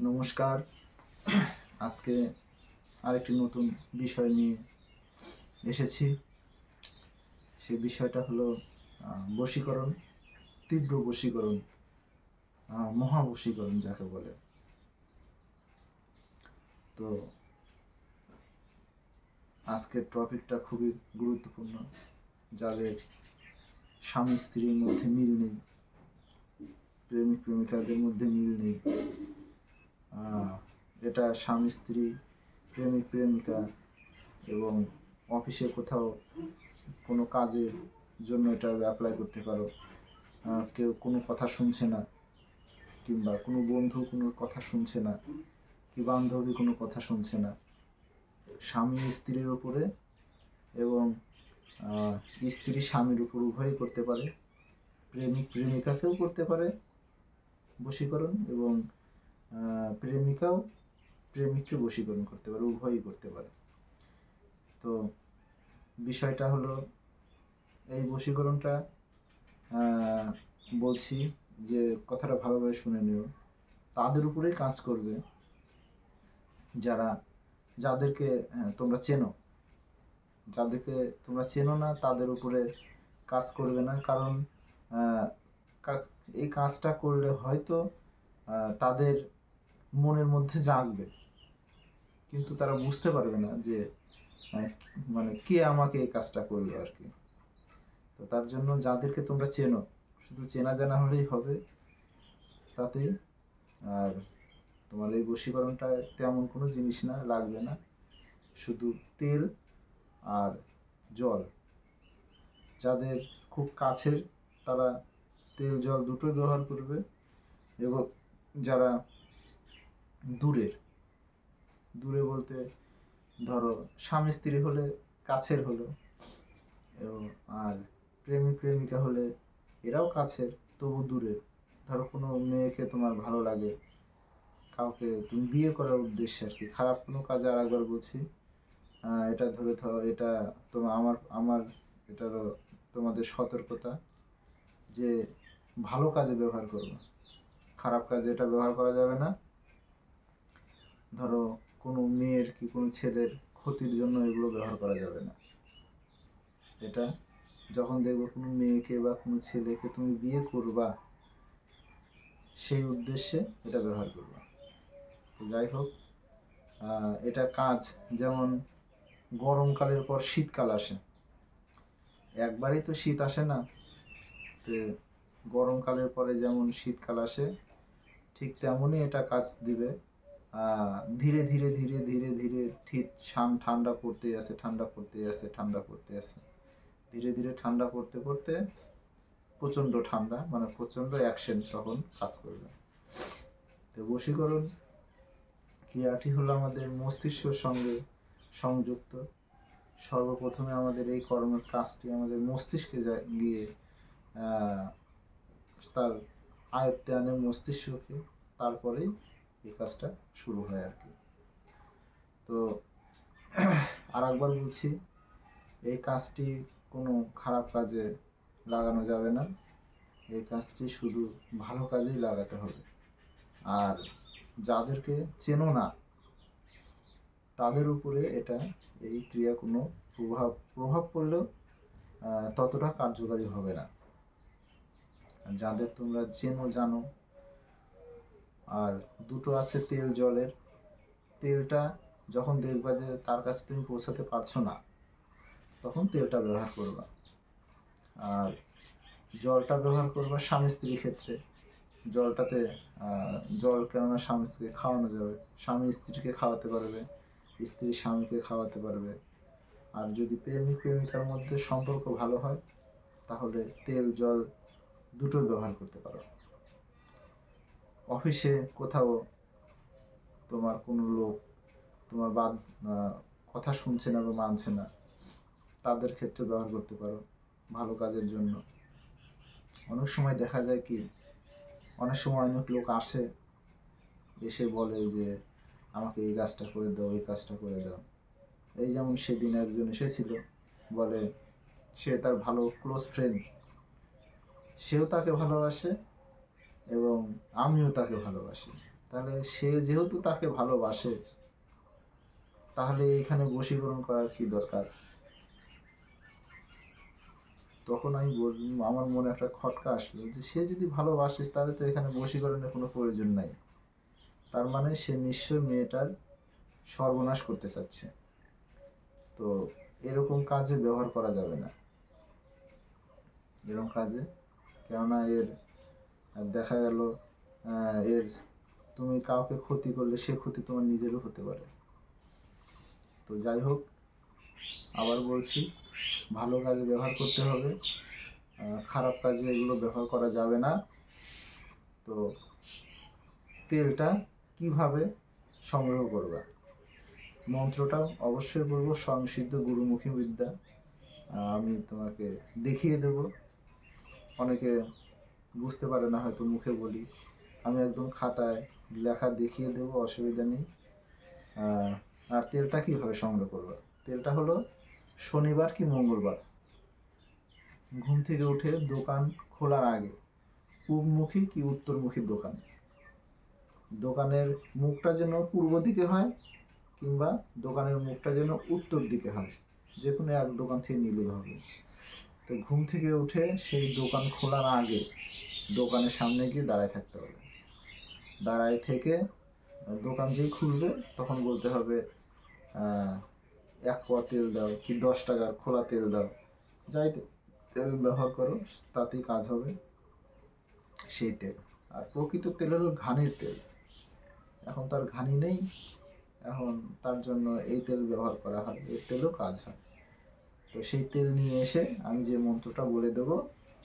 নমস্কার। আজকে আরেকটি নতুন বিষয় নিয়ে এসেছি। সেই বিষয়টা হলো বশীকরণ, তীব্র বশীকরণ, মহাবশীকরণ যাকে বলে। তো আজকের টপিকটা খুবই গুরুত্বপূর্ণ। যাদের স্বামী স্ত্রীর মধ্যে মিল নেই, প্রেমিক প্রেমিকাদের মধ্যে মিল নেই, এটা স্বামী স্ত্রী, প্রেমিক প্রেমিকা এবং অফিসে কোথাও কোনো কাজের জন্য এটা অ্যাপ্লাই করতে পারো। কেউ কোনো কথা শুনছে না, কিংবা কোনো বন্ধু কোনো কথা শুনছে না, কি বান্ধবী কোনো কথা শুনছে না, স্বামী স্ত্রীর উপরে এবং স্ত্রী স্বামীর উপর উভয়ই করতে পারে। প্রেমিক প্রেমিকাকেও করতে পারে বশীকরণ, এবং প্রেমিকাও প্রেমিককে বশীকরণ করতে পারে, উভয়ই করতে পারে। তো বিষয়টা হলো, এই বশীকরণটা বলছি যে কথাটা ভালোভাবে শুনে নিও। তাদের উপরেই কাজ করবে যাদেরকে তোমরা চেনো। যাদেরকে তোমরা চেনো না তাদের উপরে কাজ করবে না, কারণ এই কাজটা করলে হয়তো তাদের মনের মধ্যে জাগবে, কিন্তু তারা বুঝতে পারবে না যে মানে কে আমাকে এই কাজটা করলো আর কি। তো তার জন্য যাদেরকে তোমরা চেনো, শুধু চেনা জানা হলেই হবে তাতে। আর তোমার এই বশীকরণটা তেমন কোনো জিনিস না, লাগবে না, শুধু তেল আর জল। যাদের খুব কাছের তারা তেল জল দুটোই ব্যবহার করবে, এবং যারা দূরে বলতে ধরো স্বামী স্ত্রী হলে কাছের হলো, এবং আর প্রেমিক প্রেমিকা হলে এরাও কাছের তবু দূরের। ধরো কোনো মেয়েকে তোমার ভালো লাগে, কাউকে তুমি বিয়ে করার উদ্দেশ্যে আর কি, খারাপ কোনো কাজে, আর একবার বলছি, এটা ধরে এটা তোমার আমার এটা তোমাদের সতর্কতা যে ভালো কাজে ব্যবহার করবে, খারাপ কাজে এটা ব্যবহার করা যাবে না। ধরো কোনো মেয়ের কি কোনো ছেলের ক্ষতির জন্য এগুলো ব্যবহার করা যাবে না। এটা যখন দেখবে কোনো মেয়েকে বা কোনো ছেলেকে তুমি বিয়ে করবা, সেই উদ্দেশ্যে এটা ব্যবহার করবা। তো যাই হোক, এটা কাজ যেমন গরমকালের পর শীতকাল আসে, একবারই তো শীত আসে না। তো গরমকালের পরে যেমন শীতকাল আসে, ঠিক তেমনই এটা কাজ দিবে। ধীরে ধীরে ধীরে ধীরে ধীরে ঠিক ঠান্ডা পড়তেই আছে, ঠান্ডা পড়তেই আছে, ঠান্ডা পড়তে আছে, ধীরে ধীরে ঠান্ডা পড়তে পড়তে প্রচণ্ড ঠান্ডা, মানে প্রচণ্ড অ্যাকশন তখন কাজ করবে। তো বশীকরণ ক্রিয়াটি হলো আমাদের মস্তিষ্কের সঙ্গে সংযুক্ত। সর্বপ্রথমে আমাদের এই কর্মের কাজটি আমাদের মস্তিষ্কে গিয়ে তার আয়ত্তে আনে মস্তিষ্ককে, তারপরেই এই কাজটা শুরু হয় আর কি। তো আর একবার বলছি, এই কাজটি কোনো খারাপ কাজে লাগানো যাবে না, এই কাজটি শুধু ভালো কাজেই লাগাতে হবে। আর যাদেরকে চেনো না তাদের উপরে এই ক্রিয়া কোনো প্রভাব পড়লেও ততটা কার্যকারী হবে না। যাদের তোমরা চেনো জানো, আর দুটো আছে তেল জলের। তেলটা যখন দেখবা যে তার কাছে তুমি পৌঁছাতে পারছো না, তখন তেলটা ব্যবহার করবা। আর জলটা ব্যবহার করবা স্বামী স্ত্রীর ক্ষেত্রে। জলটাতে জল, কেননা স্বামী স্ত্রীকে খাওয়ানো যাবে, স্বামী স্ত্রীকে খাওয়াতে পারবে, স্ত্রী স্বামীকে খাওয়াতে পারবে। আর যদি প্রেমিক প্রেমিকার মধ্যে সম্পর্ক ভালো হয়, তাহলে তেল জল দুটোই ব্যবহার করতে পারো। অফিসে কোথাও তোমার কোনো লোক তোমার কথা শুনছে না বা মানছে না, তাদের ক্ষেত্রে ব্যবহার করতে পারো ভালো কাজের জন্য। অনেক সময় দেখা যায় কি, অনেক সময় অনেক লোক এসে বলে যে আমাকে এই কাজটা করে দাও, এই কাজটা করে দাও। এই যেমন সেদিন একজন এসেছিল, বলে সে তার ভালো ক্লোজ ফ্রেন্ড, সেও তাকে ভালোবাসে এবং আমিও তাকে ভালোবাসি। তাহলে সে যেহেতু তাকে ভালোবাসে, তাহলে এখানে বশীকরণ করার কি দরকার? তখন আমি আমার মনে একটা খটকা আসলো যে সে যদি ভালোবাসে তাহলে তো এখানে বশীকরণের কোনো প্রয়োজন নাই। তার মানে সে নিশ্চয় মেয়েটার সর্বনাশ করতে চাচ্ছে। তো এরকম কাজে ব্যবহার করা যাবে না, এরকম কাজে। কেননা এর দেখা গেল এর তুমি কাউকে ক্ষতি করলে সে ক্ষতি তোমার নিজেরও হতে পারে। তো যাই হোক, আবার বলছি, ভালো কাজে ব্যবহার করতে হবে, খারাপ কাজে এগুলো ব্যবহার করা যাবে না। তো তেলটা কিভাবে সংগ্রহ করবা, মন্ত্রটা অবশ্যই বলবো সংসিদ্ধ গুরুমুখী বিদ্যা। আমি তোমাকে দেখিয়ে দেব, অনেকে বুঝতে পারে না হয়তো মুখে বলি, আমি একদম খাতায় লেখা দেখিয়ে দেব, অসুবিধা নেই। আর তেলটা কিভাবে সংগ্রহ করবা, তেলটা হলো শনিবার কি মঙ্গলবার ঘুম থেকে উঠে দোকান খোলার আগে পূবমুখী কি উত্তরমুখী দোকানের মুখটা যেন পূর্ব দিকে হয়, কিংবা দোকানের মুখটা যেন উত্তর দিকে হয়, যে কোনো এক দোকান থেকে নিলেই হবে। তো ঘুম থেকে উঠে সেই দোকান খোলার আগে দোকানের সামনে গিয়ে দাঁড়ায় থাকতে হবে। দাঁড়ায় থেকে দোকান যেই খুলবে তখন বলতে হবে 1 পোয়া তেল দাও, কি 10 টাকার খোলা তেল দাও, যাই তেল ব্যবহার করো তাতেই কাজ হবে, সেই তেল। আর প্রকৃত তেল হলো ঘানির তেল। এখন তার ঘানি নেই, এখন তার জন্য এই তেল ব্যবহার করা হয়, এর তেলও কাজ হয়। তো সেই তেল নিয়ে এসে আমি যে মন্ত্রটা বলে দেব,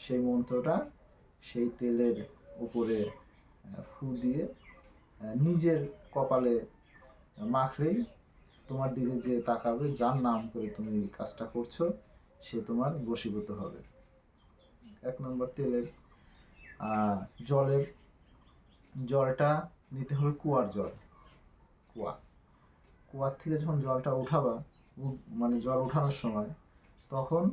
সেই মন্ত্রটা সেই তেলের উপরে ফু দিয়ে নিজের কপালে মাখলেই তোমার দিকে যে তাকাবে, যার নাম করে তুমি কাজটা করছো, সে তোমার বশীভূত হবে। 1 নম্বর তেলের জলটা নিতে হবে কুয়ার জল। কুয়ার থেকে যখন জলটা উঠাবা, মানে জল উঠানোর সময়, তখন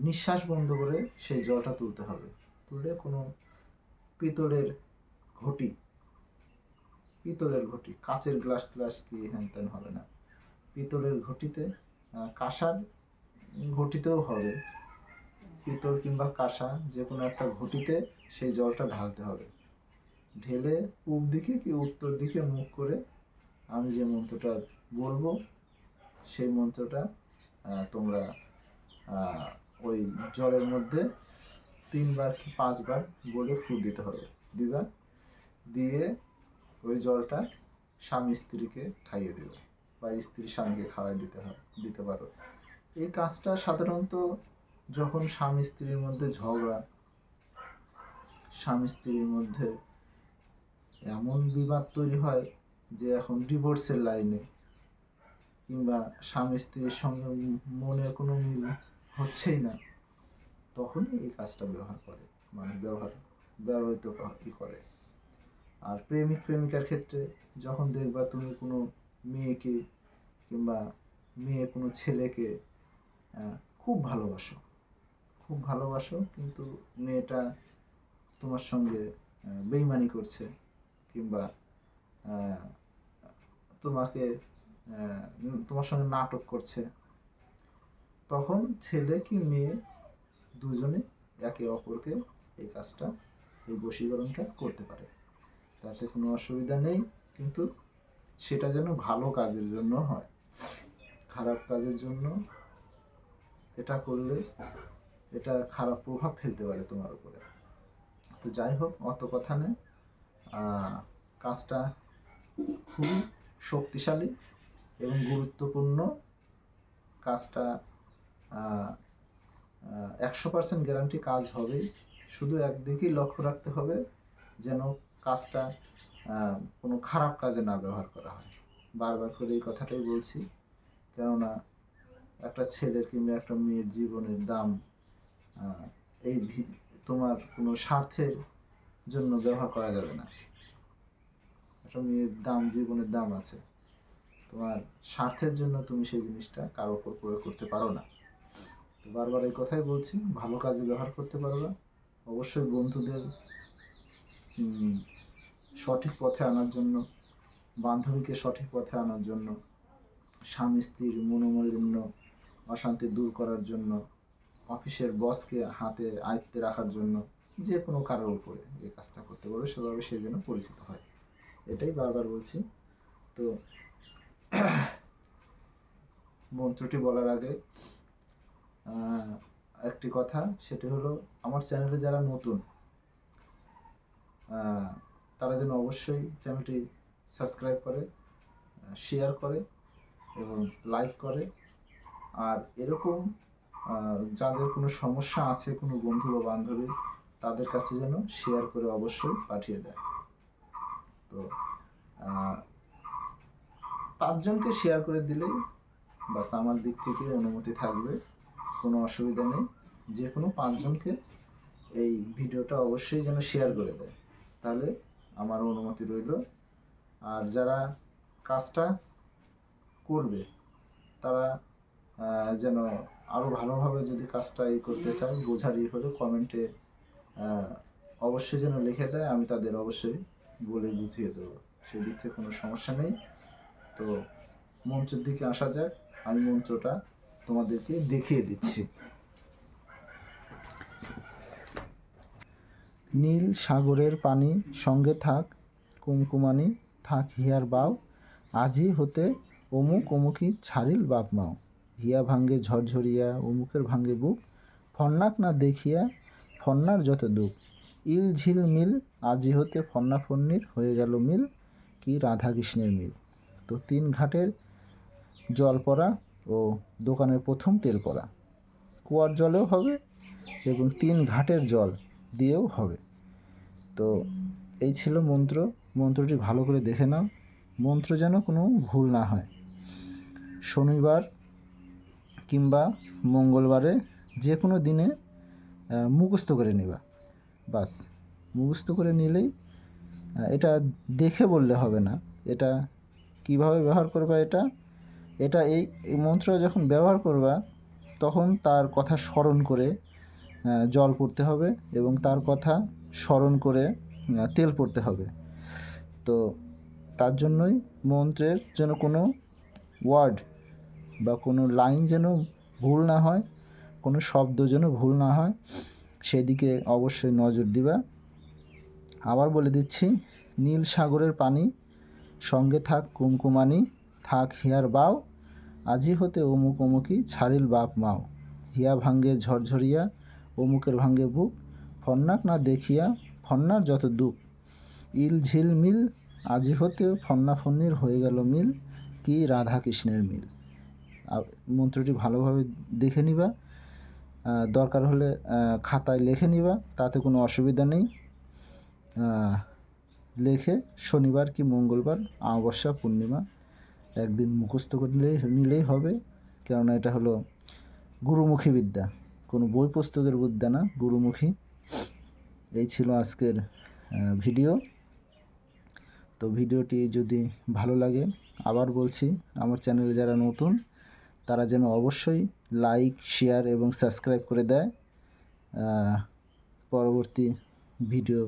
নিঃশ্বাস বন্ধ করে সেই জলটা তুলতে হবে। তুলে কোনো পিতলের ঘটি, কাচের গ্লাস কি হ্যান ত্যান হবে না, পিতলের ঘটিতে, কাঁসার ঘটিতেও হবে, পিতল কিংবা কাঁসা যে কোনো একটা ঘটিতে সেই জলটা ঢালতে হবে। ঢেলে পূব দিকে কি উত্তর দিকে মুখ করে আমি যে মন্ত্রটা বলবো সেই মন্ত্রটা তোমরা ওই জলের মধ্যে 3 বার কি 5 বার বলে ফু দিতে হবে। দিয়ে ওই জলটা স্বামী স্ত্রীকে খাইয়ে দেবে, বা স্ত্রী স্বামীকে খাওয়াই দিতে পারো। এই কাজটা সাধারণত যখন স্বামী স্ত্রীর মধ্যে ঝগড়া, স্বামী স্ত্রীর মধ্যে এমন বিবাদ তৈরি হয় যে এখন ডিভোর্সের লাইনে, কিংবা স্বামী স্ত্রীর সঙ্গে মনে কোনো মিল হচ্ছেই না, তখনই এই কাজটা ব্যবহার করে, মানে ব্যবহৃত করে। আর প্রেমিক প্রেমিকার ক্ষেত্রে যখন দেখবা তুমি কোনো মেয়েকে কিংবা মেয়ে কোনো ছেলেকে খুব ভালোবাসো, কিন্তু মেয়েটা তোমার সঙ্গে বেইমানি করছে, কিংবা তোমার সঙ্গে নাটক করছে, তখন ছেলে কি মেয়ে দুজনে একে অপরকে এই কাজটা, এই বশীকরণটা করতে পারে, তাতে কোনো অসুবিধা নেই। কিন্তু সেটা যেন ভালো কাজের জন্য হয়, খারাপ কাজের জন্য এটা করলে এটা খারাপ প্রভাব ফেলতে পারে তোমার উপরে। তো যাই হোক, অত কথা নেই, কাজটা খুবই শক্তিশালী এবং গুরুত্বপূর্ণ। কাজটা 100% গ্যারান্টি কাজ হবে। শুধু একদিকেই লক্ষ্য রাখতে হবে যেন কাজটা কোনো খারাপ কাজে না ব্যবহার করা হয়। বারবার করে এই কথাটাই বলছি, কেননা একটা ছেলের কিংবা একটা মেয়ের জীবনের দাম এই তোমার কোনো স্বার্থের জন্য ব্যবহার করা যাবে না। একটা মেয়ের জীবনের দাম আছে, তোমার স্বার্থের জন্য তুমি সেই জিনিসটা কারোর উপর প্রয়োগ করতে পারো না। তো বারবার এই কথাই বলছি, ভালো কাজে ব্যবহার করতে পারবা। অবশ্যই বন্ধুদের সঠিক পথে আনার জন্য, বান্ধবীকে সঠিক পথে আনার জন্য, স্বামী স্ত্রীর মনোমালিন্য অশান্তি দূর করার জন্য, অফিসের বসকে হাতে আয়ত্তে রাখার জন্য, যে কোনো কারোর উপরে এই কাজটা করতে পারবে, সেভাবে সে যেন পরিচিত হয়। এটাই বারবার বলছি। তো মন্ত্রটি বলার আগে একটি কথা, সেটি হলো আমার চ্যানেলে যারা নতুন তারা যেন অবশ্যই চ্যানেলটি সাবস্ক্রাইব করে, শেয়ার করে এবং লাইক করে। আর এরকম যাদের কোনো সমস্যা আছে, কোনো বন্ধু বা বান্ধবী, তাদের কাছে যেন শেয়ার করে অবশ্যই পাঠিয়ে দেয়। তো 5 জনকে শেয়ার করে দিলেই বাস আমার দিক থেকে অনুমতি থাকবে, কোনো অসুবিধা নেই। যে কোনো 5 জনকে এই ভিডিওটা অবশ্যই যেন শেয়ার করে দেয়, তাহলে আমার অনুমতি রইল। আর যারা কাজটা করবে তারা যেন আরও ভালোভাবে যদি কাজটা করতে চায়, বোঝার হলে কমেন্টে অবশ্যই যেন লিখে দেয়, আমি তাদের অবশ্যই বলে বুঝিয়ে দেবো, সেই দিক থেকে কোনো সমস্যা নেই। তো মঞ্চের দিকে আসা যাক, আমি মঞ্চটা তোমাদেরকে দেখিয়ে দিচ্ছি। নীল সাগরের পানি সঙ্গে থাক কুমকুমানি, থাক হিয়ার বাও, আজি হতে অমুক অমুকি ছাড়িল বাপ মাও, হিয়া ভাঙ্গে ঝরঝরিয়া অমুকের ভাঙ্গে বুক, ফন্নাক না দেখিয়া ফন্নার যত দুঃখ, ইল ঝিল মিল আজি হতে ফন্না ফন্নির হয়ে গেল মিল, কি রাধাকৃষ্ণের মিল। তো 3 ঘাটের জল পড়া ও দোকানের প্রথম তেল পড়া, কুয়ার জলেও হবে এবং 3 ঘাটের জল দিয়েও হবে। তো এই ছিল মন্ত্র। মন্ত্রটি ভালো করে দেখে নাও, মন্ত্র যেন কোনো ভুল না হয়। শনিবার কিংবা মঙ্গলবারে যে কোনো দিনে মুখস্থ করে নেবা, বাস মুখস্থ করে নিলেই, এটা দেখে বললে হবে না। এটা কিভাবে ব্যবহার করবা, এটা এই মন্ত্র যখন ব্যবহার করবা তখন তার কথা স্মরণ করে জল পড়তে হবে এবং তার কথা স্মরণ করে তেল পড়তে হবে। তো তার জন্যই মন্ত্রের যেন কোনো ওয়ার্ড বা কোনো লাইন যেন ভুল না হয়, কোনো শব্দ যেন ভুল না হয়, সেদিকে অবশ্যই নজর দিবা। আবার বলে দিচ্ছি, নীল সাগরের পানি সঙ্গে থাক কুমকুমানি, থাক হিয়ার বাও, আজি হতে অমুক অমুকি ছাড়িল বাপ মাও, হিয়া ভাঙ্গে ঝরঝরিয়া অমুকের ভাঙ্গে বুক, ফন্নাক না দেখিয়া ফন্নার যত দুঃখ, ইল ঝিল মিল আজি হতে ফন্না ফন্নির হয়ে গেল মিল, কি রাধাকৃষ্ণের মিল। মন্ত্রটি ভালোভাবে দেখে নিবা, দরকার হলে খাতায় লিখে নিবা, তাতে কোনো অসুবিধা নেই। লিখে শনিবার কি মঙ্গলবার, অমাবস্যা, পূর্ণিমা একদিন মুখস্থ করে নিলেই হবে, কেননা এটা হলো গুরুমুখী বিদ্যা, কোনো বই পুস্তকের বিদ্যা না, গুরুমুখী। এই ছিল আজকের ভিডিও। তো ভিডিওটি যদি ভালো লাগে, আবার বলছি, আমার চ্যানেলে যারা নতুন তারা যেন অবশ্যই লাইক, শেয়ার এবং সাবস্ক্রাইব করে দেয়, পরবর্তী ভিডিও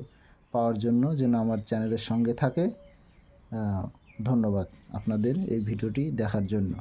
পাওয়ার জন্য যেন আমার চ্যানেলের সঙ্গে থাকে। ধন্যবাদ আপনাদের এই ভিডিওটি দেখার জন্য।